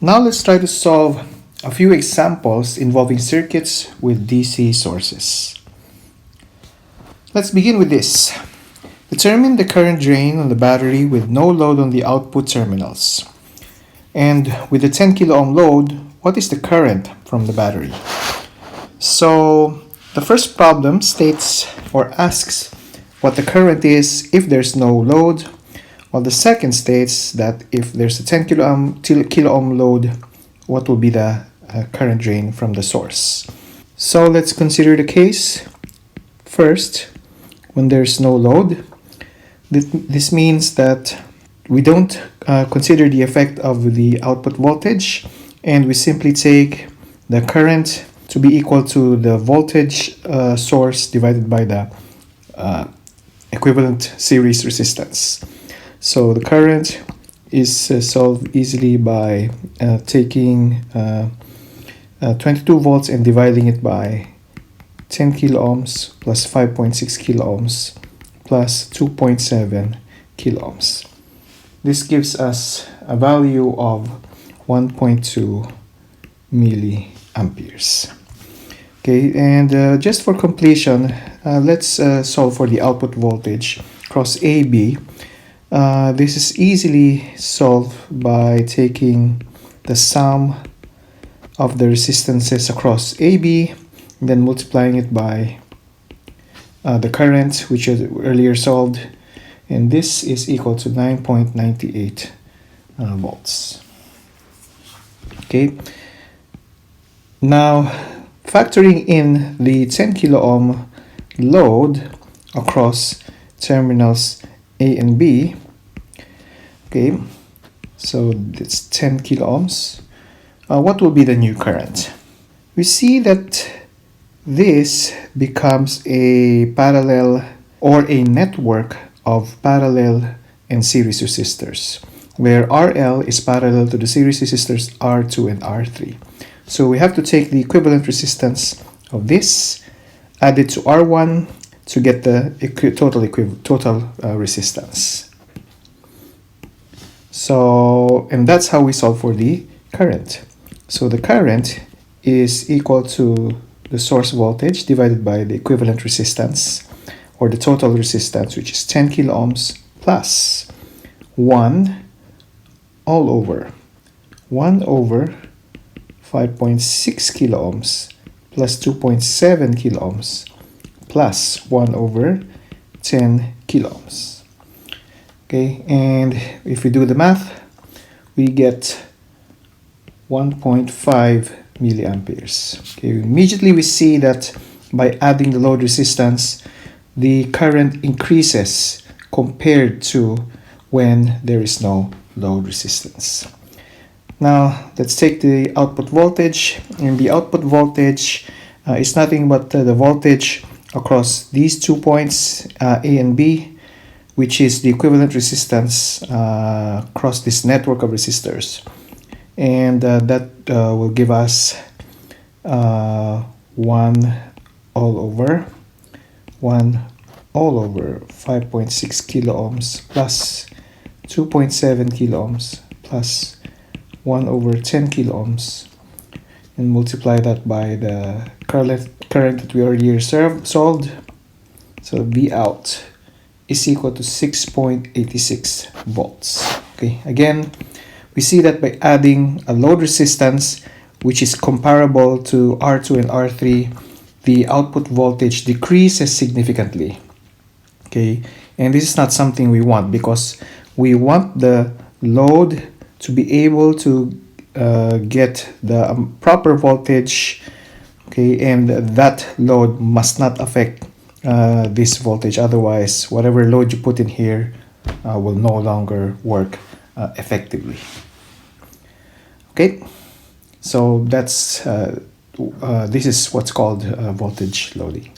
Now let's try to solve a few examples involving circuits with DC sources. Let's begin with this. Determine the current drain on the battery with no load on the output terminals. And with the 10 kilo ohm load, what is the current from the battery? So the first problem states or asks what the current is if there's no load, while the second states that if there's a 10 kilo ohm load, what will be the current drain from the source. So let's consider the case. First, when there's no load, this means that we don't consider the effect of the output voltage, and we simply take the current to be equal to the voltage source divided by the equivalent series resistance. So the current is solved easily by taking 22 volts and dividing it by 10 kilo ohms plus 5.6 kilo ohms plus 2.7 kilo ohms. This gives us a value of 1.2 milliamperes. Okay, and just for completion, let's solve for the output voltage across AB. This is easily solved by taking the sum of the resistances across AB and then multiplying it by the current, which is earlier solved, and this is equal to 9.98 volts. Okay, now factoring in the 10 kilo ohm load across terminals A and B. Okay, so it's 10 kilo ohms. What will be the new current? We see that this becomes a parallel or a network of parallel and series resistors, where RL is parallel to the series resistors R2 and R3. So we have to take the equivalent resistance of this, add it to R1 to get the total resistance. So, and that's how we solve for the current. So the current is equal to the source voltage divided by the equivalent resistance, or the total resistance, which is 10 kilo ohms plus 1 over 5.6 kilo ohms plus 2.7 kilo ohms plus 1 over 10 kilo ohms. Okay, and if we do the math, we get 1.5 milliamperes. Okay, immediately we see that by adding the load resistance, the current increases compared to when there is no load resistance. Now let's take the output voltage, and the output voltage is nothing but the voltage across these 2 points, A and B, which is the equivalent resistance across this network of resistors, and that will give us 1 all over 5.6 kilo ohms plus 2.7 kilo ohms plus 1 over 10 kilo ohms, and multiply that by the current that we already solved. So V out is equal to 6.86 volts. Okay, again, we see that by adding a load resistance which is comparable to R2 and R3, the output voltage decreases significantly. Okay, and this is not something we want, because we want the load to be able to get the proper voltage. Okay, and that load must not affect this voltage, otherwise whatever load you put in here will no longer work effectively. Okay, so that's this is what's called voltage loading.